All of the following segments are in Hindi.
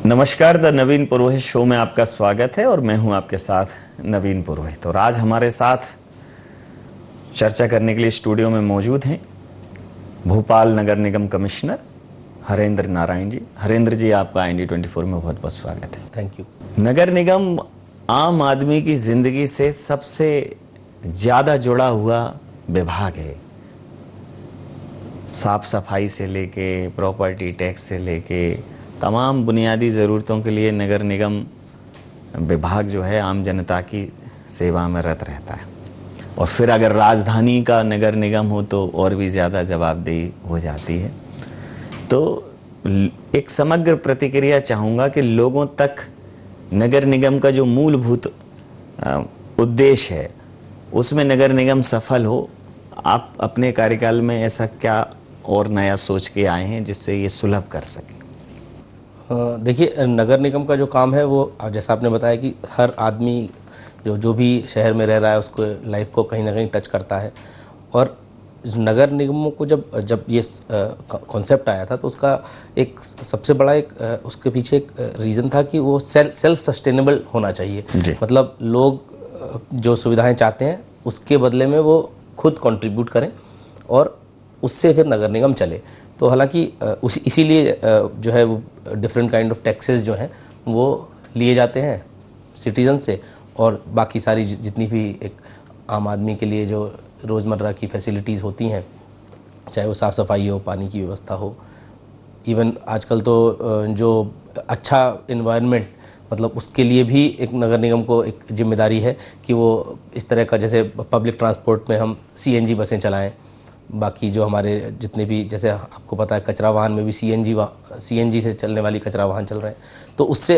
नमस्कार, द नवीन पुरोहित शो में आपका स्वागत है और मैं हूं आपके साथ नवीन पुरोहित। और आज हमारे साथ चर्चा करने के लिए स्टूडियो में मौजूद हैं भोपाल नगर निगम कमिश्नर हरेंद्र नारायण जी। हरेंद्र जी, आपका IND24 में बहुत बहुत स्वागत है। Thank you. नगर निगम आम आदमी की जिंदगी से सबसे ज्यादा जुड़ा हुआ विभाग है। साफ सफाई से लेके प्रॉपर्टी टैक्स से लेके तमाम बुनियादी ज़रूरतों के लिए नगर निगम विभाग जो है आम जनता की सेवा में रत रहता है। और फिर अगर राजधानी का नगर निगम हो तो और भी ज़्यादा जवाबदेही हो जाती है। तो एक समग्र प्रतिक्रिया चाहूँगा कि लोगों तक नगर निगम का जो मूलभूत उद्देश्य है उसमें नगर निगम सफल हो। आप अपने कार्यकाल में ऐसा क्या और नया सोच के आए हैं जिससे ये सुलभ कर सकें? देखिए, नगर निगम का जो काम है वो जैसा आपने बताया कि हर आदमी जो भी शहर में रह रहा है उसको लाइफ को कहीं ना कहीं टच करता है। और नगर निगमों को जब ये कॉन्सेप्ट आया था तो उसका एक सबसे बड़ा उसके पीछे एक रीज़न था कि वो सेल्फ सस्टेनेबल होना चाहिए। मतलब लोग जो सुविधाएं चाहते हैं उसके बदले में वो खुद कंट्रीब्यूट करें और उससे फिर नगर निगम चले। तो हालांकि इसीलिए जो है वो डिफरेंट काइंड ऑफ टैक्सेस जो हैं वो लिए जाते हैं सिटीजन से, और बाकी सारी जितनी भी एक आम आदमी के लिए जो रोज़मर्रा की फैसिलिटीज़ होती हैं, चाहे वो साफ़ सफाई हो, पानी की व्यवस्था हो, इवन आजकल तो जो अच्छा इन्वायरमेंट मतलब उसके लिए भी एक नगर निगम को एक जिम्मेदारी है कि वो इस तरह का, जैसे पब्लिक ट्रांसपोर्ट में हम CNG बसें चलाएं। बाकी जो हमारे जितने भी, जैसे आपको पता है कचरा वाहन में भी CNG से चलने वाली कचरा वाहन चल रहे हैं, तो उससे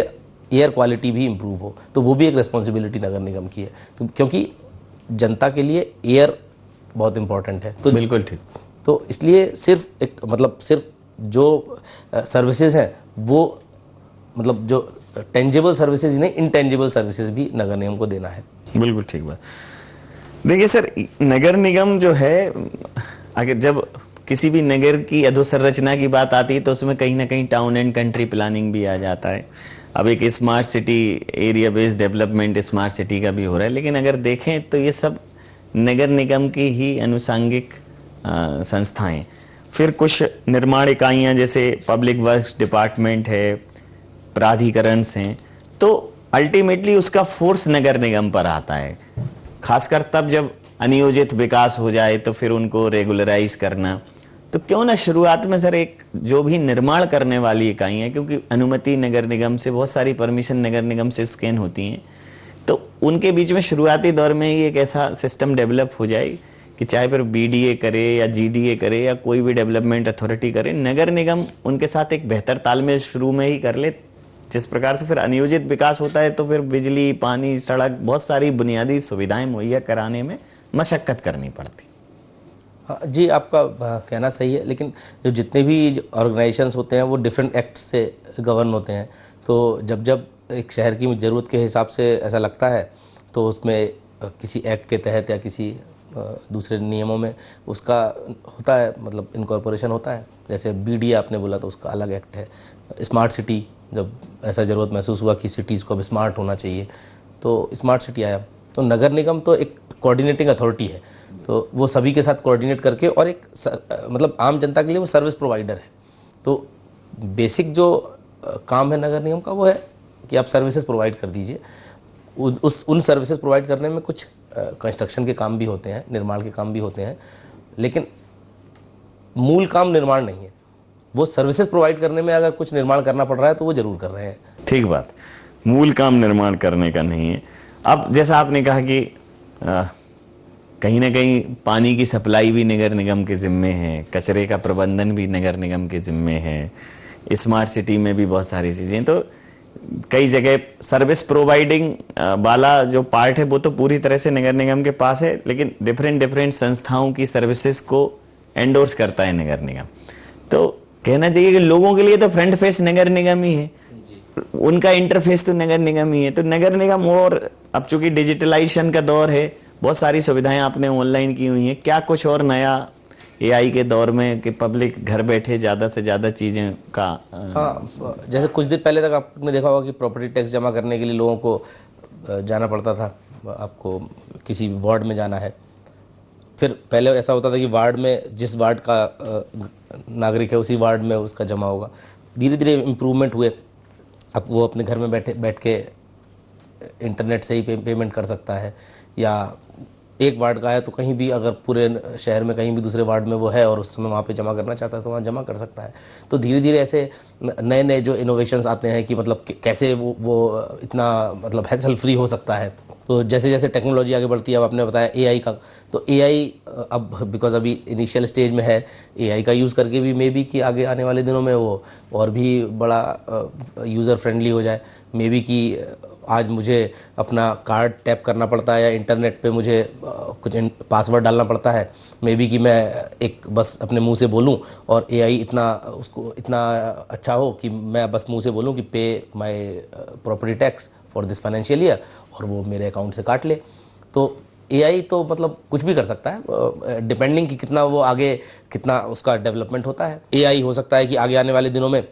एयर क्वालिटी भी इम्प्रूव हो, तो वो भी एक रिस्पॉन्सिबिलिटी नगर निगम की है। तो क्योंकि जनता के लिए एयर बहुत इम्पोर्टेंट है। तो बिल्कुल ठीक। तो इसलिए सिर्फ जो सर्विसेज हैं वो मतलब जो टेंजिबल सर्विसेज नहीं, इनटेंजिबल सर्विसेज भी नगर निगम को देना है। बिल्कुल ठीक बात। देखिए सर, नगर निगम जो है, अगर जब किसी भी नगर की अधोसंरचना की बात आती है तो उसमें कहीं ना कहीं टाउन एंड कंट्री प्लानिंग भी आ जाता है। अब एक smart city, area based development smart city का भी हो रहा है, लेकिन अगर देखें तो ये सब नगर निगम की ही अनुषंगिक संस्थाएं। फिर कुछ निर्माण इकाइयां जैसे पब्लिक वर्क्स डिपार्टमेंट है, प्राधिकरण हैं, तो अल्टीमेटली उसका फोर्स नगर निगम पर आता है। खासकर तब जब अनियोजित विकास हो जाए तो फिर उनको रेगुलराइज करना। तो क्यों ना शुरुआत में सर एक जो भी निर्माण करने वाली इकाई है, क्योंकि अनुमति नगर निगम से, बहुत सारी परमिशन नगर निगम से स्कैन होती हैं, तो उनके बीच में शुरुआती दौर में ही एक ऐसा सिस्टम डेवलप हो जाए कि चाहे फिर BDA करे या GDA करे या कोई भी डेवलपमेंट अथॉरिटी करे, नगर निगम उनके साथ एक बेहतर तालमेल शुरू में ही कर ले। जिस प्रकार से फिर अनियोजित विकास होता है तो फिर बिजली, पानी, सड़क, बहुत सारी बुनियादी सुविधाएं मुहैया कराने में मशक्कत करनी पड़ती। जी, आपका कहना सही है, लेकिन जो जितने भी ऑर्गेनाइजेशंस होते हैं वो डिफरेंट एक्ट से गवर्न होते हैं। तो जब एक शहर की ज़रूरत के हिसाब से ऐसा लगता है तो उसमें किसी एक्ट के तहत या किसी दूसरे नियमों में उसका होता है, मतलब इनकॉर्पोरेशन होता है। जैसे BDA आपने बोला तो उसका अलग एक्ट है। स्मार्ट सिटी, जब ऐसा ज़रूरत महसूस हुआ कि सिटीज़ को अब स्मार्ट होना चाहिए तो स्मार्ट सिटी आया। तो नगर निगम तो एक कोऑर्डिनेटिंग अथॉरिटी है, तो वो सभी के साथ कोऑर्डिनेट करके और एक मतलब आम जनता के लिए वो सर्विस प्रोवाइडर है। तो बेसिक जो काम है नगर निगम का वो है कि आप सर्विसेज प्रोवाइड कर दीजिए। उन सर्विसेज प्रोवाइड करने में कुछ कंस्ट्रक्शन के काम भी होते हैं, निर्माण के काम भी होते हैं, लेकिन मूल काम निर्माण नहीं है। वो सर्विसेज प्रोवाइड करने में अगर कुछ निर्माण करना पड़ रहा है तो वो जरूर कर रहे हैं। ठीक बात, मूल काम निर्माण करने का नहीं है। अब जैसा आपने कहा कि कहीं ना कहीं पानी की सप्लाई भी नगर निगम के जिम्मे है, कचरे का प्रबंधन भी नगर निगम के जिम्मे है, स्मार्ट सिटी में भी बहुत सारी चीजें। तो कई जगह सर्विस प्रोवाइडिंग वाला जो पार्ट है वो तो पूरी तरह से नगर निगम के पास है, लेकिन डिफरेंट संस्थाओं की सर्विसेज को एंडोर्स करता है नगर निगम। तो कहना चाहिए कि लोगों के लिए तो फ्रंट फेस नगर निगम ही है, उनका इंटरफेस तो नगर निगम ही है। तो नगर निगम, और अब चूंकि डिजिटलाइजेशन का दौर है, बहुत सारी सुविधाएं आपने ऑनलाइन की हुई हैं, क्या कुछ और नया एआई के दौर में कि पब्लिक घर बैठे ज़्यादा से ज़्यादा चीज़ें का हाँ, जैसे कुछ दिन पहले तक आपने देखा होगा कि प्रॉपर्टी टैक्स जमा करने के लिए लोगों को जाना पड़ता था, आपको किसी वार्ड में जाना है। फिर पहले ऐसा होता था कि वार्ड में जिस वार्ड का नागरिक है उसी वार्ड में उसका जमा होगा। धीरे धीरे इम्प्रूवमेंट हुए, अब वो अपने घर में बैठ के इंटरनेट से ही पेमेंट कर सकता है, या एक वार्ड का है तो कहीं भी अगर पूरे शहर में कहीं भी दूसरे वार्ड में वो है और उस समय वहाँ पे जमा करना चाहता है तो वहाँ जमा कर सकता है। तो धीरे धीरे ऐसे नए नए जो इनोवेशंस आते हैं कि मतलब कैसे वो इतना मतलब हैसल फ्री हो सकता है। तो जैसे जैसे टेक्नोलॉजी आगे बढ़ती है, अब आपने बताया एआई का, तो एआई अब बिकॉज अभी इनिशियल स्टेज में है, एआई का यूज़ करके भी मे बी कि आगे आने वाले दिनों में वो और भी बड़ा यूज़र फ्रेंडली हो जाए। मे बी कि आज मुझे अपना कार्ड टैप करना पड़ता है या इंटरनेट पे मुझे कुछ पासवर्ड डालना पड़ता है, मे बी कि मैं एक बस अपने मुंह से बोलूं और एआई इतना उसको इतना अच्छा हो कि मैं बस मुंह से बोलूं कि पे my property tax for this financial year और वो मेरे अकाउंट से काट ले। तो एआई तो मतलब कुछ भी कर सकता है, डिपेंडिंग कि कितना वो आगे कितना उसका डेवलपमेंट होता है। एआई हो सकता है कि आगे आने वाले दिनों में,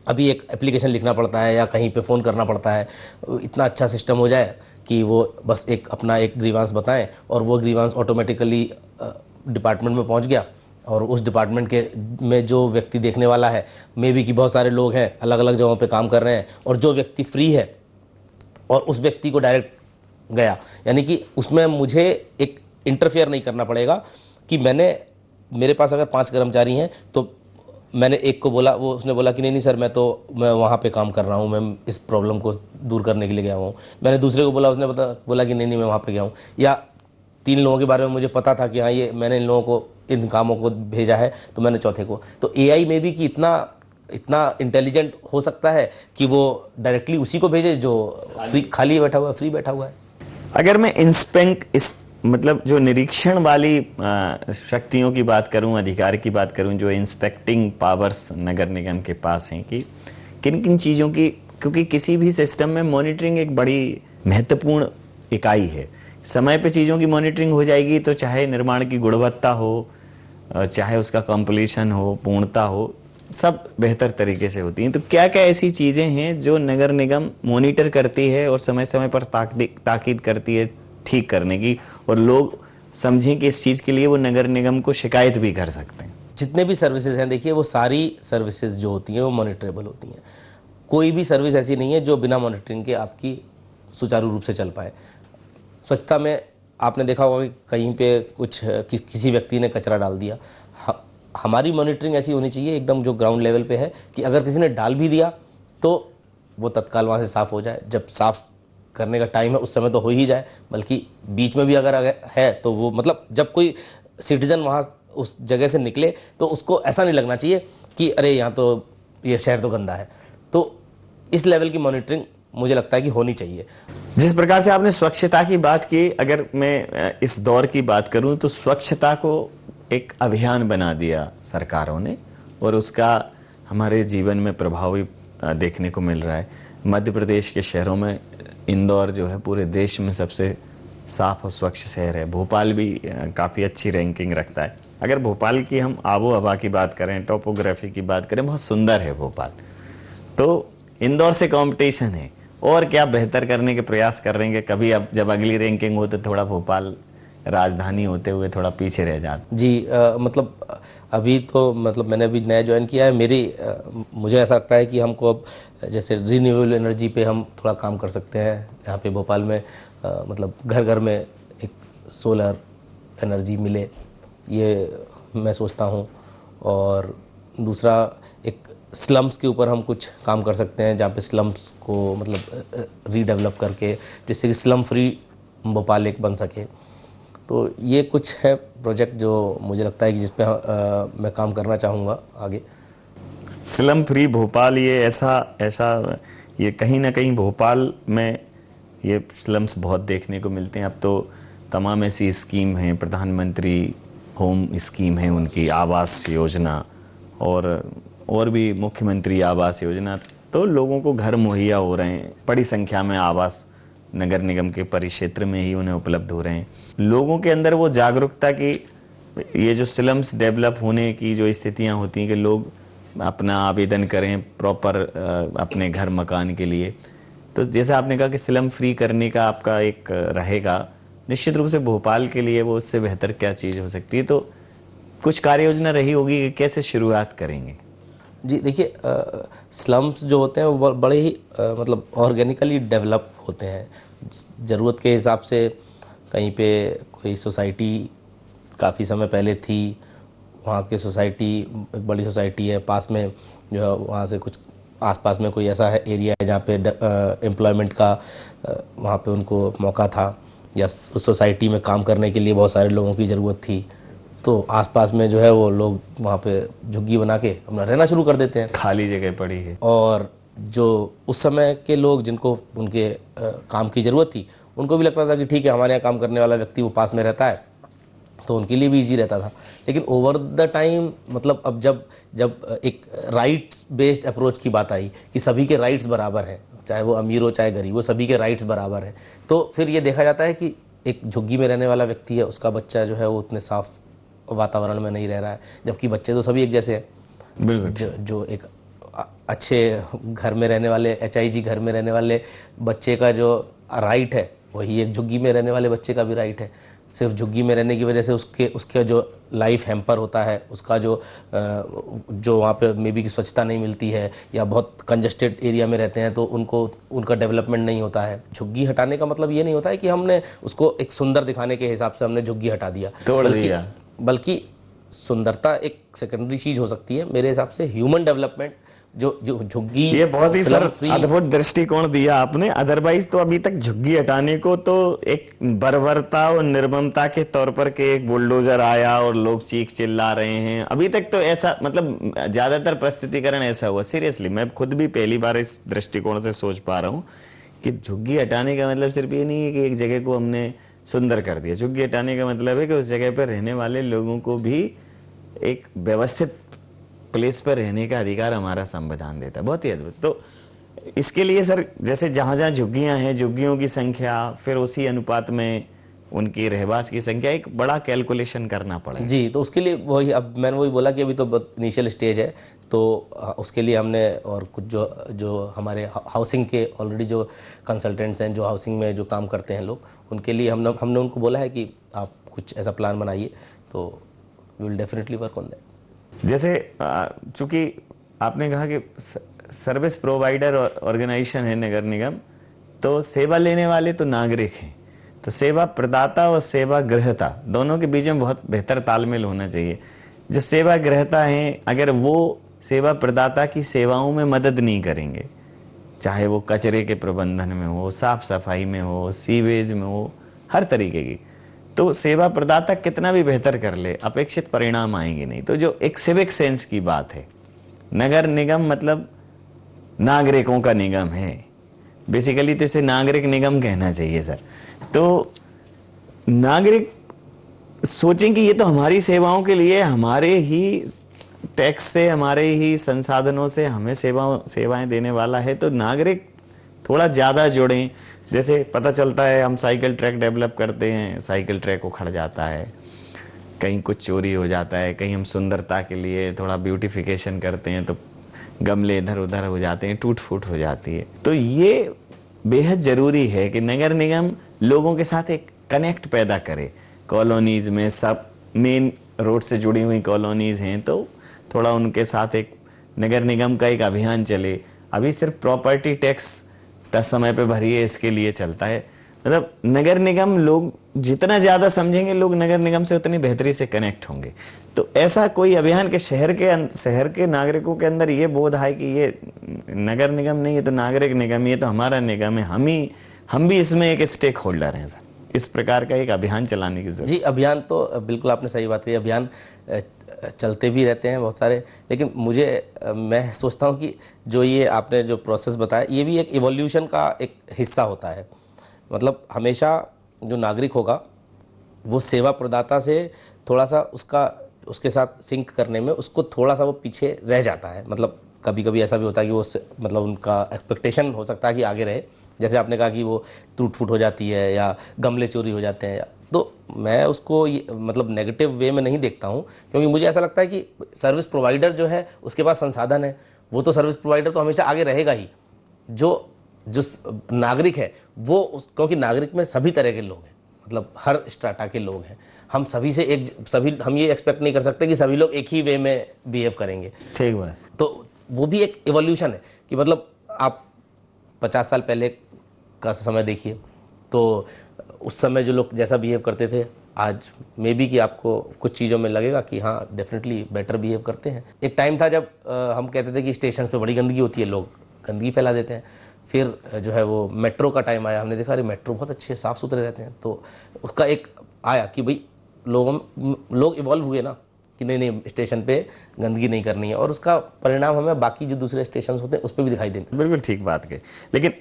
अभी एक एप्लीकेशन लिखना पड़ता है या कहीं पे फ़ोन करना पड़ता है, इतना अच्छा सिस्टम हो जाए कि वो बस एक अपना एक ग्रीवांस बताएं और वो ग्रीवांस ऑटोमेटिकली डिपार्टमेंट में पहुंच गया और उस डिपार्टमेंट के में जो व्यक्ति देखने वाला है, मे बी कि बहुत सारे लोग हैं अलग अलग जगहों पे काम कर रहे हैं और जो व्यक्ति फ्री है और उस व्यक्ति को डायरेक्ट गया, यानी कि उसमें मुझे एक इंटरफेयर नहीं करना पड़ेगा कि मेरे पास अगर 5 कर्मचारी हैं तो मैंने एक को बोला, वो उसने बोला कि नहीं सर मैं वहाँ पे काम कर रहा हूँ, मैं इस प्रॉब्लम को दूर करने के लिए गया हूँ। मैंने दूसरे को बोला, उसने बोला कि नहीं मैं वहाँ पे गया हूँ। या 3 लोगों के बारे में मुझे पता था कि हाँ ये मैंने इन लोगों को इन कामों को भेजा है, तो मैंने चौथे को। तो एआई में भी कि इतना इंटेलिजेंट हो सकता है कि वो डायरेक्टली उसी को भेजे जो खाली बैठा हुआ है, फ्री बैठा हुआ है। अगर मैं मतलब जो निरीक्षण वाली शक्तियों की बात करूं, अधिकार की बात करूं, जो इंस्पेक्टिंग पावर्स नगर निगम के पास हैं, कि किन किन चीज़ों की, क्योंकि किसी भी सिस्टम में मॉनिटरिंग एक बड़ी महत्वपूर्ण इकाई है। समय पे चीज़ों की मॉनिटरिंग हो जाएगी तो चाहे निर्माण की गुणवत्ता हो, चाहे उसका कंप्लीशन हो, पूर्णता हो, सब बेहतर तरीके से होती हैं। तो क्या क्या ऐसी चीज़ें हैं जो नगर निगम मॉनिटर करती है और समय समय पर ताकीद करती है ठीक करने की, और लोग समझें कि इस चीज़ के लिए वो नगर निगम को शिकायत भी कर सकते हैं? जितने भी सर्विसेज हैं, देखिए वो सारी सर्विसेज जो होती हैं वो मॉनिटरेबल होती हैं। कोई भी सर्विस ऐसी नहीं है जो बिना मॉनिटरिंग के आपकी सुचारू रूप से चल पाए। स्वच्छता में आपने देखा होगा कि कहीं पे किसी व्यक्ति ने कचरा डाल दिया, हमारी मॉनिटरिंग ऐसी होनी चाहिए एकदम जो ग्राउंड लेवल पे है कि अगर किसी ने डाल भी दिया तो वो तत्काल वहाँ से साफ़ हो जाए। जब साफ़ करने का टाइम है उस समय तो हो ही जाए, बल्कि बीच में भी अगर है तो वो मतलब जब कोई सिटीजन वहाँ उस जगह से निकले तो उसको ऐसा नहीं लगना चाहिए कि अरे यहाँ तो ये शहर तो गंदा है। तो इस लेवल की मॉनिटरिंग मुझे लगता है कि होनी चाहिए। जिस प्रकार से आपने स्वच्छता की बात की, अगर मैं इस दौर की बात करूं तो स्वच्छता को एक अभियान बना दिया सरकारों ने और उसका हमारे जीवन में प्रभाव भी देखने को मिल रहा है। मध्य प्रदेश के शहरों में इंदौर जो है पूरे देश में सबसे साफ और स्वच्छ शहर है। भोपाल भी काफ़ी अच्छी रैंकिंग रखता है। अगर भोपाल की हम आबो हवा की बात करें, टोपोग्राफी की बात करें, बहुत सुंदर है भोपाल। तो इंदौर से कंपटीशन है और क्या बेहतर करने के प्रयास कर रहे हैं कि कभी अब जब अगली रैंकिंग हो तो थोड़ा भोपाल राजधानी होते हुए थोड़ा पीछे रह जाता? जी, मतलब अभी तो मतलब मैंने अभी नया ज्वाइन किया है। मुझे ऐसा लगता है कि हमको अब जैसे रिन्यूएबल एनर्जी पे हम थोड़ा काम कर सकते हैं। यहाँ पे भोपाल में मतलब घर घर में एक सोलर एनर्जी मिले, ये मैं सोचता हूँ। और दूसरा, एक स्लम्स के ऊपर हम कुछ काम कर सकते हैं, जहाँ पे स्लम्स को मतलब रीडेवलप करके जिससे कि स्लम फ्री भोपाल एक बन सके। तो ये कुछ है प्रोजेक्ट जो मुझे लगता है कि जिस पे मैं काम करना चाहूँगा आगे। स्लम फ्री भोपाल, ये ऐसा ये कहीं ना कहीं भोपाल में ये स्लम्स बहुत देखने को मिलते हैं। अब तो तमाम ऐसी स्कीम हैं, प्रधानमंत्री होम स्कीम है उनकी, आवास योजना और भी मुख्यमंत्री आवास योजना, तो लोगों को घर मुहैया हो रहे हैं। बड़ी संख्या में आवास नगर निगम के परिक्षेत्र में ही उन्हें उपलब्ध हो रहे हैं। लोगों के अंदर वो जागरूकता की ये जो स्लम्स डेवलप होने की जो स्थितियां होती हैं कि लोग अपना आवेदन करें प्रॉपर अपने घर मकान के लिए, तो जैसे आपने कहा कि स्लम फ्री करने का आपका एक रहेगा, निश्चित रूप से भोपाल के लिए वो उससे बेहतर क्या चीज़ हो सकती है, तो कुछ कार्य योजना रही होगी कि कैसे शुरुआत करेंगे? जी देखिए, स्लम्स जो होते हैं वो बड़े ही मतलब ऑर्गेनिकली डेवलप होते हैं। ज़रूरत के हिसाब से कहीं पे कोई सोसाइटी काफ़ी समय पहले थी, वहाँ की सोसाइटी एक बड़ी सोसाइटी है, पास में जो है वहाँ से कुछ आसपास में कोई ऐसा है एरिया है जहाँ पे एम्प्लॉयमेंट का वहाँ पे उनको मौका था, या उस सोसाइटी में काम करने के लिए बहुत सारे लोगों की ज़रूरत थी, तो आसपास में जो है वो लोग वहाँ पे झुग्गी बना के अपना रहना शुरू कर देते हैं। खाली जगह पड़ी है। और जो उस समय के लोग जिनको उनके काम की ज़रूरत थी, उनको भी लगता था कि ठीक है हमारे यहाँ काम करने वाला व्यक्ति वो पास में रहता है, तो उनके लिए भी इजी रहता था। लेकिन ओवर द टाइम मतलब अब जब एक राइट्स बेस्ड अप्रोच की बात आई कि सभी के राइट्स बराबर हैं, चाहे वो अमीर हो चाहे गरीब हो, सभी के राइट्स बराबर हैं, तो फिर ये देखा जाता है कि एक झुग्गी में रहने वाला व्यक्ति है, उसका बच्चा जो है वो उतने साफ वातावरण में नहीं रह रहा है, जबकि बच्चे तो सभी एक जैसे हैं। बिल्कुल। जो एक अच्छे घर में रहने वाले HIG घर में रहने वाले बच्चे का जो राइट है, वही एक झुग्गी में रहने वाले बच्चे का भी राइट है। सिर्फ झुग्गी में रहने की वजह से उसके जो लाइफ हैम्पर होता है, उसका जो वहाँ पे मे बी की स्वच्छता नहीं मिलती है, या बहुत कंजस्टेड एरिया में रहते हैं तो उनका डेवलपमेंट नहीं होता है। झुग्गी हटाने का मतलब ये नहीं होता है कि हमने उसको एक सुंदर दिखाने के हिसाब से हमने झुग्गी हटा दिया, तोड़ दिया। बल्कि सुंदरता एक सेकेंडरी चीज हो सकती है मेरे हिसाब से। ह्यूमन डेवलपमेंट जो झुग्गी, ये बहुत ही सर अद्भुत दृष्टिकोण दिया आपने। अदरवाइज तो अभी तक झुग्गी हटाने को तो एक बर्बरता और निर्ममता के तौर पर के एक बुलडोजर आया और लोग चीख चिल्ला रहे हैं, अभी तक तो ऐसा मतलब ज्यादातर प्रस्तुतिकरण ऐसा हुआ। सीरियसली मैं खुद भी पहली बार इस दृष्टिकोण से सोच पा रहा हूँ कि झुग्गी हटाने का मतलब सिर्फ ये नहीं है कि एक जगह को हमने सुंदर कर दिया। झुग्गी हटाने का मतलब है कि उस जगह पर रहने वाले लोगों को भी एक व्यवस्थित प्लेस पर रहने का अधिकार हमारा संविधान देता है। बहुत ही अद्भुत। तो इसके लिए सर जैसे जहां जहां झुग्गियां हैं, झुग्गियों की संख्या, फिर उसी अनुपात में उनकी रहवास की संख्या, एक बड़ा कैलकुलेशन करना पड़ेगा। जी, तो उसके लिए वही, अब मैंने वही बोला कि अभी तो इनिशियल स्टेज है, तो उसके लिए हमने और कुछ जो हमारे हाउसिंग के ऑलरेडी जो कंसल्टेंट्स हैं, जो हाउसिंग में जो काम करते हैं लोग, उनके लिए हमने उनको बोला है कि आप कुछ ऐसा प्लान बनाइए, तो we will definitely work on that. जैसे चूंकि आपने कहा कि सर्विस प्रोवाइडर ऑर्गेनाइजेशन है नगर निगम, तो सेवा लेने वाले तो नागरिक हैं, तो सेवा प्रदाता और सेवा ग्रहता दोनों के बीच में बहुत बेहतर तालमेल होना चाहिए। जो सेवा ग्रहता हैं, अगर वो सेवा प्रदाता की सेवाओं में मदद नहीं करेंगे, चाहे वो कचरे के प्रबंधन में हो, साफ सफाई में हो, सीवेज में हो, हर तरीके की, तो सेवा प्रदाता कितना भी बेहतर कर ले, अपेक्षित परिणाम आएंगे नहीं। तो जो एक सिविक सेंस की बात है, नगर निगम मतलब नागरिकों का निगम है बेसिकली, तो इसे नागरिक निगम कहना चाहिए सर। तो नागरिक सोचें कि ये तो हमारी सेवाओं के लिए, हमारे ही टैक्स से, हमारे ही संसाधनों से हमें सेवाएं देने वाला है, तो नागरिक थोड़ा ज्यादा जुड़ें। जैसे पता चलता है हम साइकिल ट्रैक डेवलप करते हैं, साइकिल ट्रैक उखड़ जाता है, कहीं कुछ चोरी हो जाता है, कहीं हम सुंदरता के लिए थोड़ा ब्यूटिफिकेशन करते हैं तो गमले इधर उधर हो जाते हैं, टूट फूट हो जाती है। तो ये बेहद जरूरी है कि नगर निगम लोगों के साथ एक कनेक्ट पैदा करे। कॉलोनीज में, सब मेन रोड से जुड़ी हुई कॉलोनीज हैं, तो थोड़ा उनके साथ एक नगर निगम का एक अभियान चले। अभी सिर्फ प्रॉपर्टी टैक्स समय पे भरिए इसके लिए चलता है। मतलब नगर निगम लोग जितना ज्यादा समझेंगे, लोग नगर निगम से उतनी बेहतरी से कनेक्ट होंगे। तो ऐसा कोई अभियान के शहर के नागरिकों के अंदर ये बोध है कि ये नगर निगम नहीं, ये तो नागरिक निगम, ये तो हमारा निगम है, हम भी इसमें एक स्टेक होल्डर हैं सर। इस प्रकार का एक अभियान चलाने की जरूरत। जी, अभियान तो बिल्कुल आपने सही बात कही, अभियान चलते भी रहते हैं बहुत सारे, लेकिन मैं सोचता हूँ कि जो ये आपने जो प्रोसेस बताया, ये भी एक इवोल्यूशन का एक हिस्सा होता है। मतलब हमेशा जो नागरिक होगा वो सेवा प्रदाता से थोड़ा सा उसके साथ सिंक करने में उसको थोड़ा सा वो पीछे रह जाता है। मतलब कभी कभी ऐसा भी होता है कि वो मतलब उनका एक्सपेक्टेशन हो सकता है कि आगे रहे, जैसे आपने कहा कि वो टूट फूट हो जाती है या गमले चोरी हो जाते हैं, तो मैं उसको मतलब नेगेटिव वे में नहीं देखता हूँ, क्योंकि मुझे ऐसा लगता है कि सर्विस प्रोवाइडर जो है उसके पास संसाधन है, वो तो सर्विस प्रोवाइडर तो हमेशा आगे रहेगा ही। जो जो नागरिक है वो क्योंकि नागरिक में सभी तरह के लोग हैं, मतलब हर स्ट्राटा के लोग हैं, हम सभी से हम ये एक्सपेक्ट नहीं कर सकते कि सभी लोग एक ही वे में बिहेव करेंगे। ठीक बात। तो वो भी एक इवोल्यूशन है कि मतलब आप 50 साल पहले का समय देखिए, तो उस समय जो लोग जैसा बिहेव करते थे, आज मे बी कि आपको कुछ चीज़ों में लगेगा कि हाँ डेफिनेटली बेटर बिहेव करते हैं। एक टाइम था जब हम कहते थे कि स्टेशन पे बड़ी गंदगी होती है, लोग गंदगी फैला देते हैं। फिर जो है वो मेट्रो का टाइम आया, हमने देखा अरे मेट्रो बहुत अच्छे साफ़ सुथरे रहते हैं, तो उसका एक आया कि भाई लोग इवॉल्व हुए ना कि नहीं नहीं स्टेशन पे गंदगी नहीं करनी है, और उसका परिणाम हमें बाकी जो दूसरे स्टेशन होते हैं उस पर भी दिखाई देते। बिल्कुल ठीक बात कही, लेकिन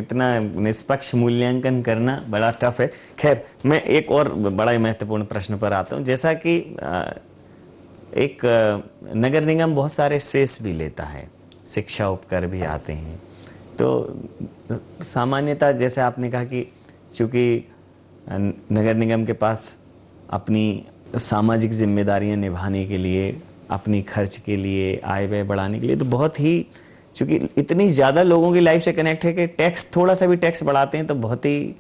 इतना निष्पक्ष मूल्यांकन करना बड़ा टफ है। खैर, मैं एक और बड़ा ही महत्वपूर्ण प्रश्न पर आता हूं, जैसा कि एक नगर निगम बहुत सारे सेस भी लेता है, शिक्षा उपकर भी आते हैं, तो सामान्यतः जैसे आपने कहा कि चूंकि नगर निगम के पास अपनी सामाजिक जिम्मेदारियां निभाने के लिए, अपनी खर्च के लिए, आय व्यय बढ़ाने के लिए, तो बहुत ही चूंकि इतनी ज़्यादा लोगों की लाइफ से कनेक्ट है कि टैक्स, थोड़ा सा भी टैक्स बढ़ाते हैं तो बहुत ही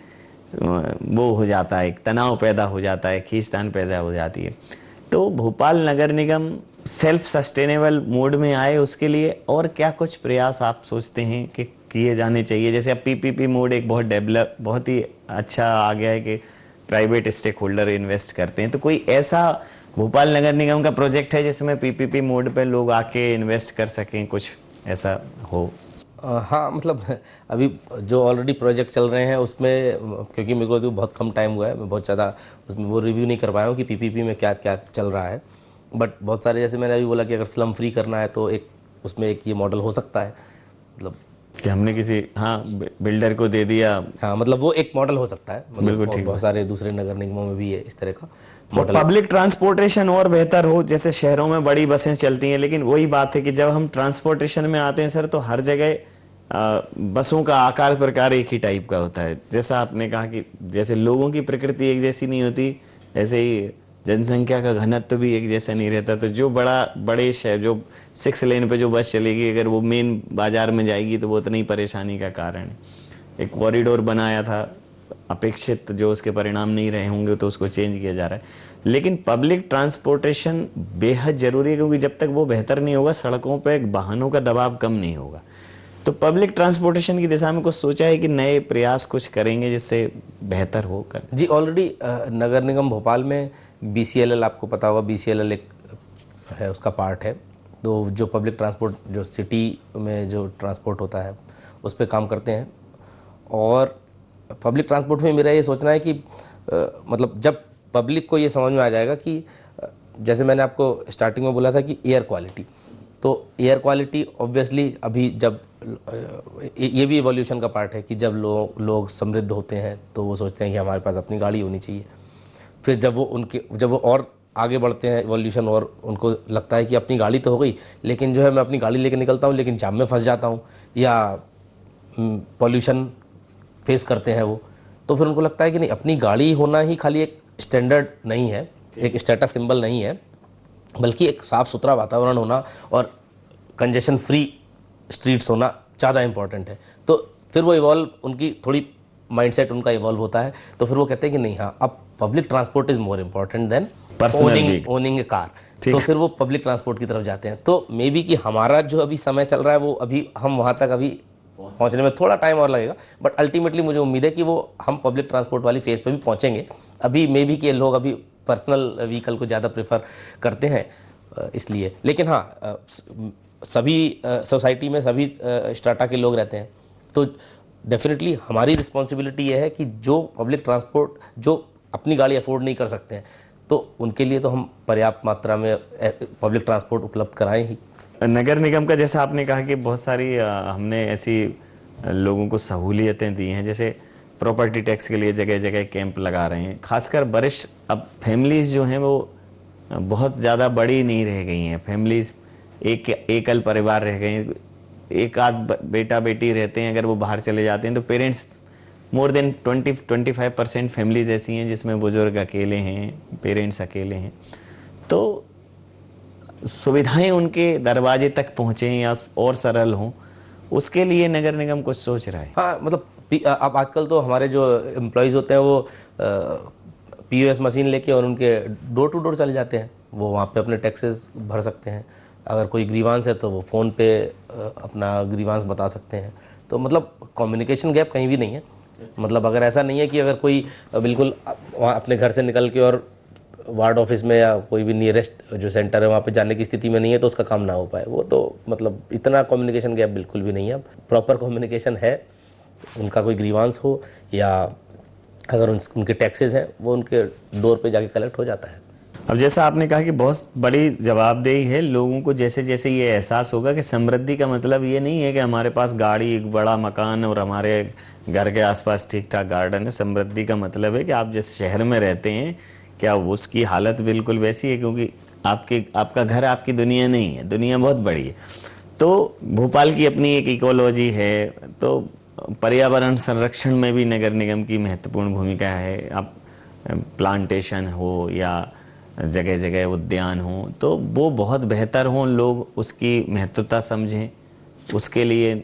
वो हो जाता है, एक तनाव पैदा हो जाता है, खींचतान पैदा हो जाती है। तो भोपाल नगर निगम सेल्फ सस्टेनेबल मोड में आए, उसके लिए और क्या कुछ प्रयास आप सोचते हैं कि किए जाने चाहिए? जैसे अब पीपीपी मोड एक बहुत ही अच्छा आ गया है कि प्राइवेट स्टेक होल्डर इन्वेस्ट करते हैं, तो कोई ऐसा भोपाल नगर निगम का प्रोजेक्ट है जिसमें पीपीपी मोड पे लोग आके इन्वेस्ट कर सकें, कुछ ऐसा हो? हाँ, मतलब अभी जो ऑलरेडी प्रोजेक्ट चल रहे हैं उसमें, क्योंकि मेरे को तो बहुत कम टाइम हुआ है, मैं बहुत ज़्यादा उसमें वो रिव्यू नहीं कर पाया हूँ कि पीपीपी में क्या क्या चल रहा है, बट बहुत सारे, जैसे मैंने अभी बोला कि अगर स्लम फ्री करना है तो एक उसमें एक ये मॉडल हो सकता है, मतलब कि हमने किसी बिल्डर को दे दिया। हाँ, मतलब वो एक मॉडल हो सकता है, बिल्कुल मतलब ठीक। बहुत सारे दूसरे नगर निगमों में भी है इस तरह का और पब्लिक ट्रांसपोर्टेशन और बेहतर हो, जैसे शहरों में बड़ी बसें चलती हैं, लेकिन वही बात है कि जब हम ट्रांसपोर्टेशन में आते हैं सर, तो हर जगह बसों का आकार प्रकार एक ही टाइप का होता है। जैसा आपने कहा कि जैसे लोगों की प्रकृति एक जैसी नहीं होती, ऐसे ही जनसंख्या का घनत्व भी एक जैसा नहीं रहता। तो जो बड़े शहर, जो 6 लेन पे जो बस चलेगी, अगर वो मेन बाजार में जाएगी तो वो उतनी परेशानी का कारण है। एक कॉरिडोर बनाया था, अपेक्षित जो उसके परिणाम नहीं रहे होंगे तो उसको चेंज किया जा रहा है। लेकिन पब्लिक ट्रांसपोर्टेशन बेहद जरूरी है, क्योंकि जब तक वो बेहतर नहीं होगा, सड़कों पर वाहनों का दबाव कम नहीं होगा। तो पब्लिक ट्रांसपोर्टेशन की दिशा में कुछ सोचा है कि नए प्रयास कुछ करेंगे जिससे बेहतर हो कर? जी, ऑलरेडी नगर निगम भोपाल में BCLL, आपको पता होगा, BCLL एक है, उसका पार्ट है, तो जो पब्लिक ट्रांसपोर्ट जो सिटी में जो ट्रांसपोर्ट होता है उस पर काम करते हैं। और पब्लिक ट्रांसपोर्ट में मेरा ये सोचना है कि मतलब जब पब्लिक को ये समझ में आ जाएगा कि जैसे मैंने आपको स्टार्टिंग में बोला था कि एयर क्वालिटी, तो एयर क्वालिटी ऑब्वियसली अभी जब ये भी इवोल्यूशन का पार्ट है कि जब लोग समृद्ध होते हैं तो वो सोचते हैं कि हमारे पास अपनी गाड़ी होनी चाहिए। फिर जब वो और आगे बढ़ते हैं इवोल्यूशन, और उनको लगता है कि अपनी गाड़ी तो हो गई, लेकिन जो है मैं अपनी गाड़ी लेके निकलता हूँ लेकिन जाम में फंस जाता हूँ, या पॉल्यूशन फेस करते हैं वो, तो फिर उनको लगता है कि नहीं, अपनी गाड़ी होना ही खाली एक स्टैंडर्ड नहीं है, एक स्टेटस सिंबल नहीं है, बल्कि एक साफ़ सुथरा वातावरण होना और कंजेशन फ्री स्ट्रीट्स होना ज़्यादा इंपॉर्टेंट है। तो फिर वो इवॉल्व, उनकी थोड़ी माइंडसेट उनका इवॉल्व होता है, तो फिर वो कहते हैं कि नहीं, हाँ, अब public transport is more important than owning a car, तो फिर वो पब्लिक ट्रांसपोर्ट की तरफ जाते हैं। तो मे बी कि हमारा जो अभी समय चल रहा है वो अभी हम वहाँ तक अभी पहुँचने में थोड़ा टाइम और लगेगा, बट अल्टीमेटली मुझे उम्मीद है कि वो हम पब्लिक ट्रांसपोर्ट वाली फेज़ पे भी पहुँचेंगे। अभी मे बी कि लोग अभी पर्सनल व्हीकल को ज़्यादा प्रेफर करते हैं इसलिए, लेकिन हाँ, सभी सोसाइटी में सभी स्ट्राटा के लोग रहते हैं, तो डेफिनेटली हमारी रिस्पॉन्सिबिलिटी ये है कि जो पब्लिक ट्रांसपोर्ट, जो अपनी गाड़ी अफोर्ड नहीं कर सकते हैं, तो उनके लिए तो हम पर्याप्त मात्रा में पब्लिक ट्रांसपोर्ट उपलब्ध कराएं ही। नगर निगम का, जैसा आपने कहा कि बहुत सारी हमने ऐसी लोगों को सहूलियतें दी हैं, जैसे प्रॉपर्टी टैक्स के लिए जगह जगह कैंप लगा रहे हैं, खासकर वरिष्ठ, अब फैमिलीज जो हैं वो बहुत ज़्यादा बड़ी नहीं रह गई हैं, फैमिलीज एकल परिवार रह गए हैं, एक आध बेटा बेटी रहते हैं, अगर वो बाहर चले जाते हैं तो पेरेंट्स मोर देन 20-25% फैमिलीज ऐसी हैं जिसमें बुजुर्ग अकेले हैं, पेरेंट्स अकेले हैं। तो सुविधाएं उनके दरवाजे तक पहुंचे या और सरल हों, उसके लिए नगर निगम कुछ सोच रहा है। हाँ, मतलब अब आजकल तो हमारे जो एम्प्लॉयज़ होते हैं वो POS मशीन लेके और उनके डोर टू डोर चले जाते हैं, वो वहाँ पे अपने टैक्सेस भर सकते हैं। अगर कोई ग्रीवांस है तो वो फ़ोन पे अपना ग्रीवांस बता सकते हैं। तो मतलब कम्युनिकेशन गैप कहीं भी नहीं है। मतलब अगर ऐसा नहीं है कि अगर कोई बिल्कुल वहाँ अपने घर से निकल के और वार्ड ऑफिस में या कोई भी नियरेस्ट जो सेंटर है वहाँ पे जाने की स्थिति में नहीं है तो उसका काम ना हो पाए, वो तो मतलब इतना कम्युनिकेशन गैप बिल्कुल भी नहीं है। प्रॉपर कम्युनिकेशन है, उनका कोई ग्रीवांस हो या अगर उनके टैक्सेस हैं वो उनके डोर पे जाके कलेक्ट हो जाता है। अब जैसा आपने कहा कि बहुत बड़ी जवाबदेही है, लोगों को जैसे जैसे ये एहसास होगा कि समृद्धि का मतलब ये नहीं है कि हमारे पास गाड़ी, एक बड़ा मकान और हमारे घर के आसपास ठीक ठाक गार्डन है। समृद्धि का मतलब है कि आप जिस शहर में रहते हैं क्या उसकी हालत बिल्कुल वैसी है, क्योंकि आपका घर आपकी दुनिया नहीं है, दुनिया बहुत बड़ी है। तो भोपाल की अपनी एक इकोलॉजी है, तो पर्यावरण संरक्षण में भी नगर निगम की महत्वपूर्ण भूमिका है। आप प्लांटेशन हो या जगह जगह उद्यान हो तो वो बहुत बेहतर हों, लोग उसकी महत्वता समझें, उसके लिए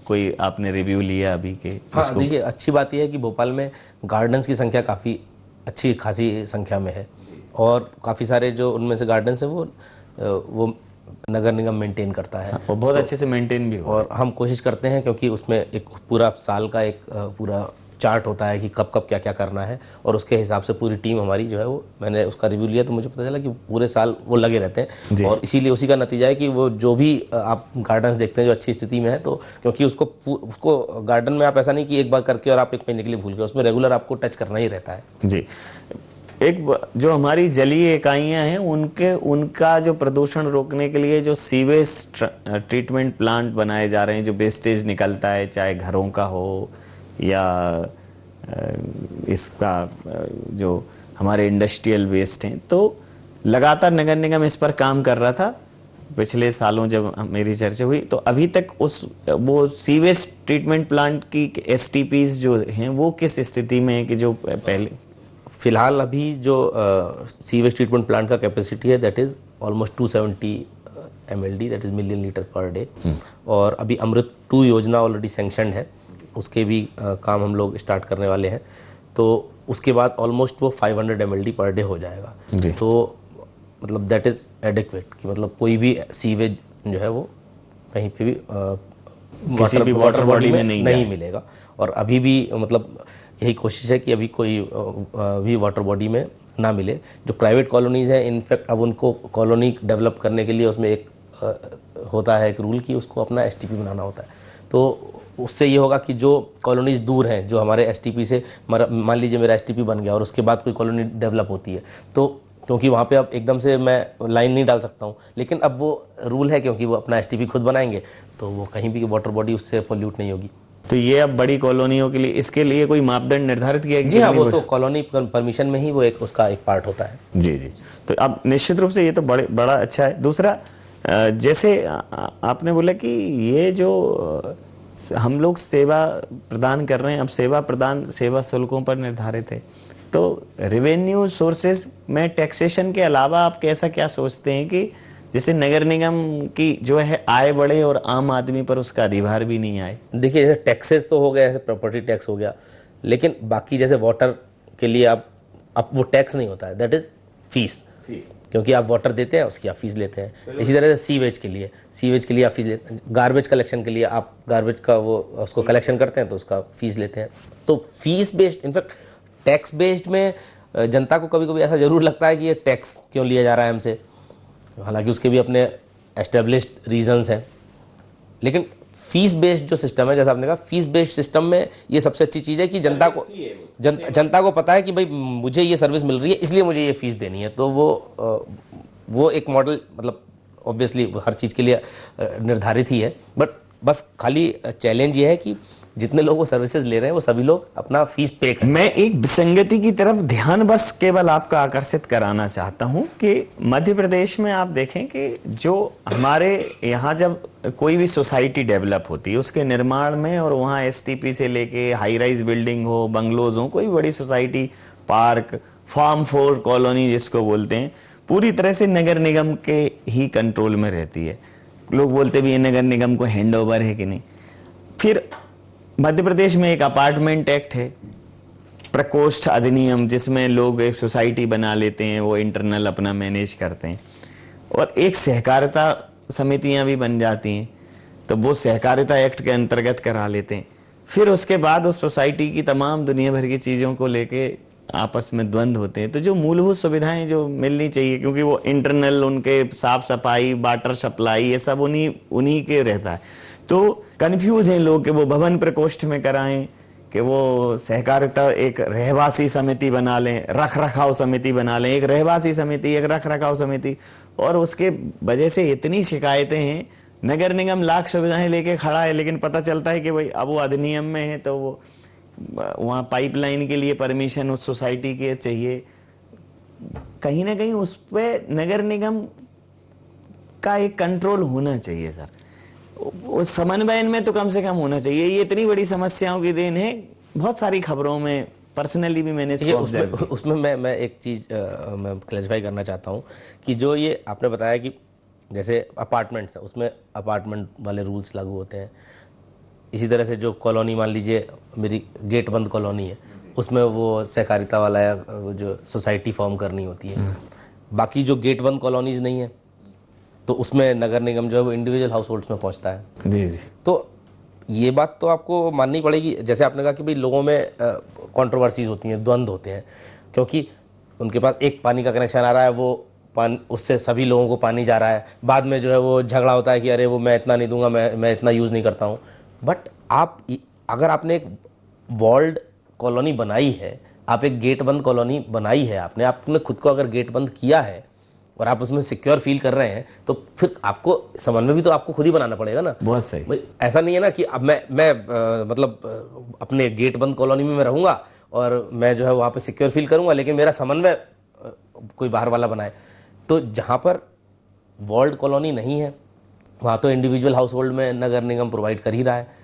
कोई आपने रिव्यू लिया अभी के? हाँ, देखिए अच्छी बात यह है कि भोपाल में गार्डन्स की संख्या काफ़ी अच्छी खासी संख्या में है और काफ़ी सारे जो उनमें से गार्डन्स हैं वो नगर निगम मेंटेन करता है। वो बहुत अच्छे से मेंटेन भी हो और हम कोशिश करते हैं क्योंकि उसमें एक पूरा साल का एक पूरा चार्ट होता है कि कब कब क्या क्या करना है और उसके हिसाब से पूरी टीम हमारी जो है वो, मैंने उसका रिव्यू लिया तो मुझे पता चला कि पूरे साल वो लगे रहते हैं और इसीलिए उसी का नतीजा है कि वो जो भी आप गार्डन्स देखते हैं जो अच्छी स्थिति में है, तो क्योंकि उसको गार्डन में आप ऐसा नहीं कि एक बार करके और आप एक महीने के लिए भूल गए, उसमें रेगुलर आपको टच करना ही रहता है। जी। एक जो हमारी जलीय इकाइयां हैं उनका जो प्रदूषण रोकने के लिए जो सीवेज ट्रीटमेंट प्लांट बनाए जा रहे हैं, जो वेस्टेज निकलता है चाहे घरों का हो या इसका जो हमारे इंडस्ट्रियल वेस्ट हैं, तो लगातार नगर निगम इस पर काम कर रहा था। पिछले सालों जब मेरी चर्चा हुई तो अभी तक वो सीवेज ट्रीटमेंट प्लांट की STPs जो हैं वो किस स्थिति में है कि जो पहले? फिलहाल अभी जो सीवेज ट्रीटमेंट प्लांट का कैपेसिटी है that is almost 270 MLD, that is million litres per day. और अभी अमृत 2 योजना ऑलरेडी सैंक्शनड है, उसके भी काम हम लोग स्टार्ट करने वाले हैं। तो उसके बाद ऑलमोस्ट वो 500 MLD पर डे हो जाएगा। तो मतलब दैट इज़ एडिक्वेट कि मतलब कोई भी सीवेज जो है वो कहीं पे भी किसी भी वाटर बॉडी में नहीं मिलेगा। और अभी भी मतलब यही कोशिश है कि अभी कोई भी वाटर बॉडी में ना मिले। जो प्राइवेट कॉलोनीज़ हैं, इनफैक्ट अब उनको कॉलोनी डेवलप करने के लिए उसमें एक होता है एक रूल कि उसको अपना STP बनाना होता है। तो उससे ये होगा कि जो कॉलोनीज़ दूर हैं, जो हमारे STP से, मान लीजिए मेरा STP बन गया और उसके बाद कोई कॉलोनी डेवलप होती है, तो क्योंकि वहाँ पे अब एकदम से मैं लाइन नहीं डाल सकता हूँ, लेकिन अब वो रूल है क्योंकि वो अपना STP खुद बनाएंगे तो वो कहीं भी वाटर बॉडी उससे पोल्यूट नहीं होगी। तो ये अब बड़ी कॉलोनियों के लिए इसके लिए कोई मापदंड निर्धारित किया? जी हाँ, वो तो कॉलोनी परमिशन में ही वो उसका एक पार्ट होता है। जी। तो अब निश्चित रूप से ये तो बड़ा अच्छा है। दूसरा, जैसे आपने बोला कि ये जो हम लोग सेवा प्रदान कर रहे हैं, अब सेवा प्रदान सेवा शुल्कों पर निर्धारित है, तो रेवेन्यू सोर्सेज में टैक्सेशन के अलावा आप कैसा क्या सोचते हैं कि जैसे नगर निगम की जो है आय बढ़े और आम आदमी पर उसका अधिभार भी नहीं आए? देखिए, जैसे टैक्सेस तो हो गया, जैसे प्रॉपर्टी टैक्स हो गया, लेकिन बाकी जैसे वाटर के लिए आप वो टैक्स नहीं होता है, दैट इज फीस, क्योंकि आप वाटर देते हैं उसकी आप फीस लेते हैं। इसी तरह से सीवेज के लिए आप फीस लेते हैं। गार्बेज कलेक्शन के लिए आप गार्बेज का वो उसको कलेक्शन करते हैं तो उसका फीस लेते हैं। तो fees based, in fact tax based में जनता को कभी कभी ऐसा जरूर लगता है कि ये टैक्स क्यों लिया जा रहा है हमसे, हालांकि उसके भी अपने एस्टेब्लिश्ड रीजंस हैं। लेकिन फीस बेस्ड जो सिस्टम है, जैसा आपने कहा, फीस बेस्ड सिस्टम में ये सबसे अच्छी चीज़ है कि जनता को पता है कि भाई मुझे ये सर्विस मिल रही है इसलिए मुझे ये फीस देनी है। तो वो एक मॉडल मतलब ऑब्वियसली हर चीज़ के लिए निर्धारित ही है, बट बस खाली चैलेंज ये है कि जितने लोग वो सर्विसेज ले रहे हैं वो सभी लोग अपना फीस पे करें। मैं एक विसंगति की तरफ ध्यान बस केवल आपका आकर्षित कराना चाहता हूं कि मध्य प्रदेश में आप देखें कि जो हमारे यहाँ जब कोई भी सोसाइटी डेवलप होती है उसके निर्माण में, और वहाँ एसटीपी से लेके हाई राइज बिल्डिंग हो, बंगलोज हो, कोई बड़ी सोसाइटी, पार्क, फार्म 4 कॉलोनी जिसको बोलते हैं, पूरी तरह से नगर निगम के ही कंट्रोल में रहती है। लोग बोलते भी ये नगर निगम को हैंड ओवर है कि नहीं। फिर मध्य प्रदेश में एक अपार्टमेंट एक्ट है, प्रकोष्ठ अधिनियम, जिसमें लोग एक सोसाइटी बना लेते हैं, वो इंटरनल अपना मैनेज करते हैं, और एक सहकारिता समितियां भी बन जाती हैं, तो वो सहकारिता एक्ट के अंतर्गत करा लेते हैं। फिर उसके बाद उस सोसाइटी की तमाम दुनिया भर की चीज़ों को लेके आपस में द्वंद्व होते हैं। तो जो मूलभूत सुविधाएं जो मिलनी चाहिए, क्योंकि वो इंटरनल उनके साफ सफाई, वाटर सप्लाई, ये सब उन्हीं के रहता है, तो कंफ्यूज हैं लोग कि वो भवन प्रकोष्ठ में कराएं, कि वो सहकारिता एक रहवासी समिति बना लें, रख रखाव समिति बना लें, एक रहवासी समिति, एक रख रखाव समिति, और उसके वजह से इतनी शिकायतें हैं। नगर निगम लाख सुविधाएं लेके खड़ा है, लेकिन पता चलता है कि भाई अब वो अधिनियम में है, तो वो वहाँ पाइपलाइन के लिए परमिशन उस सोसाइटी के चाहिए। कहीं ना कहीं उस पर नगर निगम का एक कंट्रोल होना चाहिए सर, उस समन्वयन में तो कम से कम होना चाहिए। ये इतनी बड़ी समस्याओं की देन है, बहुत सारी खबरों में पर्सनली भी मैंने उसमें मैं एक चीज़ मैं क्लैरिफाई करना चाहता हूँ कि जो ये आपने बताया कि जैसे अपार्टमेंट्स है उसमें अपार्टमेंट वाले रूल्स लागू होते हैं, इसी तरह से जो कॉलोनी, मान लीजिए मेरी गेट बंद कॉलोनी है, उसमें वो सहकारिता वाला जो सोसाइटी फॉर्म करनी होती है। बाकी जो गेट बंद कॉलोनीज नहीं है तो उसमें नगर निगम जो है वो इंडिविजुअल हाउस होल्ड्स में पहुंचता है। जी जी। तो ये बात तो आपको माननी पड़ेगी, जैसे आपने कहा कि भाई लोगों में कंट्रोवर्सीज होती हैं, द्वंद्व होते हैं, क्योंकि उनके पास एक पानी का कनेक्शन आ रहा है, वो पानी, उससे सभी लोगों को पानी जा रहा है, बाद में जो है वो झगड़ा होता है कि अरे वो मैं इतना नहीं दूंगा, मैं इतना यूज़ नहीं करता हूँ। बट अगर आपने एक वॉल्ड कॉलोनी बनाई है, आप एक गेट बंद कॉलोनी बनाई है, आपने खुद को अगर गेट बंद किया है और आप उसमें सिक्योर फील कर रहे हैं, तो फिर आपको समन्वय भी तो आपको खुद ही बनाना पड़ेगा ना। बहुत सही। ऐसा नहीं है ना कि अब मैं मतलब अपने गेट बंद कॉलोनी में मैं रहूंगा और मैं जो है वहाँ पे सिक्योर फील करूंगा, लेकिन मेरा समन्वय कोई बाहर वाला बनाए। तो जहाँ पर वॉल्ड कॉलोनी नहीं है वहाँ तो इंडिविजुअल हाउस होल्ड में नगर निगम प्रोवाइड कर ही रहा है,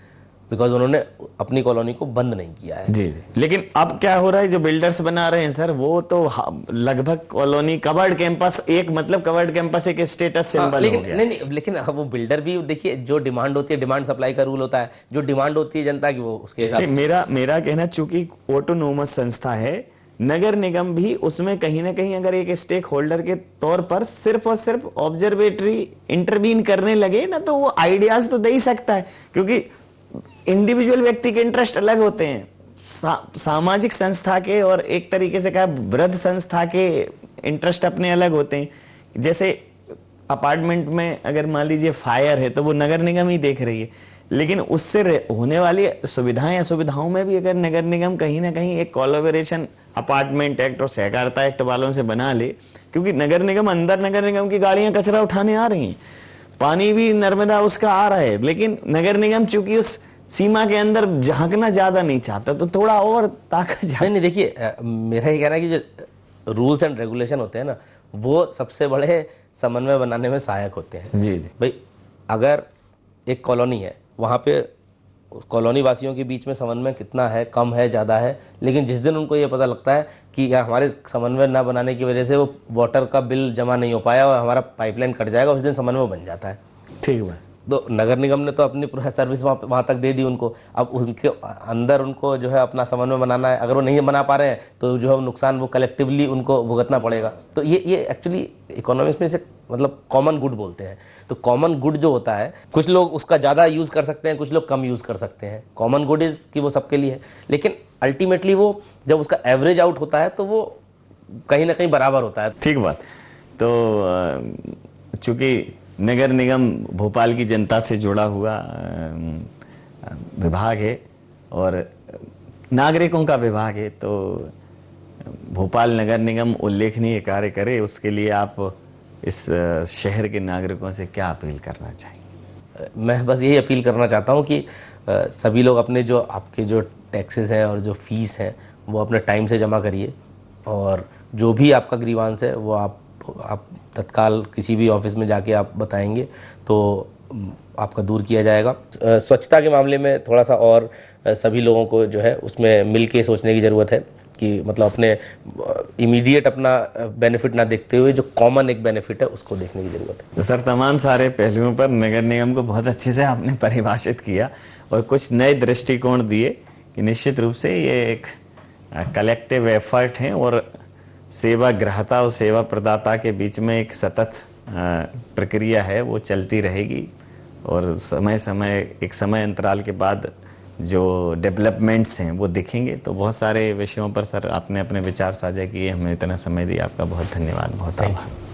बिकॉज उन्होंने अपनी कॉलोनी को बंद नहीं किया है। जी जी। लेकिन अब क्या हो रहा है, जो बिल्डर्स बना रहे हैं सर, वो तो लगभग कॉलोनी कवर्ड कैंपस, एक मतलब कवर्ड कैंपस एक स्टेटस सिंबल हो गया। नहीं, लेकिन वो बिल्डर भी देखिए, जो डिमांड होती है, डिमांड सप्लाई का रूल होता है, जो डिमांड होती है जनता की वो उसके हिसाब से। मेरा कहना, चूंकि ऑटोनोमस संस्था है, नगर निगम भी उसमें कहीं ना कहीं अगर एक स्टेक होल्डर के तौर पर सिर्फ और सिर्फ ऑब्जर्वेटरी इंटरवीन करने लगे ना, तो वो आइडियाज तो दे ही सकता है, क्योंकि इंडिविजुअल व्यक्ति के इंटरेस्ट अलग होते हैं, सामाजिक संस्था के और एक तरीके से कहा वृद्ध संस्था के इंटरेस्ट अपने अलग होते हैं। जैसे अपार्टमेंट में अगर मान लीजिए फायर है तो वो नगर निगम ही देख रही है, लेकिन उससे होने वाली सुविधाएं असुविधाओं में भी अगर नगर निगम कहीं ना कहीं एक कोलैबोरेशन अपार्टमेंट एक्ट और सहकारिता एक्ट वालों से बना ले, क्योंकि नगर निगम अंदर नगर निगम की गाड़ियां कचरा उठाने आ रही हैं, पानी भी नर्मदा उसका आ रहा है, लेकिन नगर निगम चूंकि उस सीमा के अंदर झांकना ज्यादा नहीं चाहता, तो थोड़ा और ताकत नहीं, देखिए मेरा ये कहना है कि जो रूल्स एंड रेगुलेशन होते हैं ना, वो सबसे बड़े समन्वय बनाने में सहायक होते हैं। जी जी। भाई अगर एक कॉलोनी है, वहाँ पे कॉलोनी वासियों के बीच में समन्वय कितना है, कम है, ज़्यादा है, लेकिन जिस दिन उनको ये पता लगता है कि यार हमारे समन्वय ना बनाने की वजह से वो वाटर का बिल जमा नहीं हो पाया और हमारा पाइपलाइन कट जाएगा, उस दिन समन्वय बन जाता है। ठीक है। तो नगर निगम ने तो अपनी पूरा सर्विस वहाँ तक दे दी उनको, अब उनके अंदर उनको जो है अपना समन्वय बनाना है। अगर वो नहीं बना पा रहे हैं तो जो है नुकसान वो कलेक्टिवली उनको भुगतना पड़ेगा। तो ये एक्चुअली इकोनॉमिक्स में इसे मतलब कॉमन गुड बोलते हैं। तो कॉमन गुड जो होता है, कुछ लोग उसका ज़्यादा यूज़ कर सकते हैं, कुछ लोग कम यूज़ कर सकते हैं। कॉमन गुड इज़ कि वो सबके लिए है, लेकिन अल्टीमेटली वो जब उसका एवरेज आउट होता है तो वो कहीं ना कहीं बराबर होता है। ठीक बात। तो चूंकि नगर निगम भोपाल की जनता से जुड़ा हुआ विभाग है और नागरिकों का विभाग है, तो भोपाल नगर निगम उल्लेखनीय कार्य करे, उसके लिए आप इस शहर के नागरिकों से क्या अपील करना चाहिए? मैं बस यही अपील करना चाहता हूँ कि सभी लोग अपने जो आपके जो टैक्सेस हैं और जो फीस हैं वो अपने टाइम से जमा करिए, और जो भी आपका ग्रीवांस है वो आप तत्काल किसी भी ऑफिस में जाके आप बताएंगे तो आपका दूर किया जाएगा। स्वच्छता के मामले में थोड़ा सा और सभी लोगों को जो है उसमें मिल के सोचने की ज़रूरत है कि मतलब अपने इमीडिएट अपना बेनिफिट ना देखते हुए जो कॉमन एक बेनिफिट है उसको देखने की ज़रूरत है। तो सर, तमाम सारे पहलुओं पर नगर निगम को बहुत अच्छे से आपने परिभाषित किया और कुछ नए दृष्टिकोण दिए कि निश्चित रूप से ये एक कलेक्टिव एफर्ट है और सेवा ग्राहता और सेवा प्रदाता के बीच में एक सतत प्रक्रिया है, वो चलती रहेगी और एक समय अंतराल के बाद जो डेवलपमेंट्स हैं वो दिखेंगे। तो बहुत सारे विषयों पर सर आपने अपने विचार साझा किए, हमें इतना समय दिया, आपका बहुत धन्यवाद, बहुत आभार।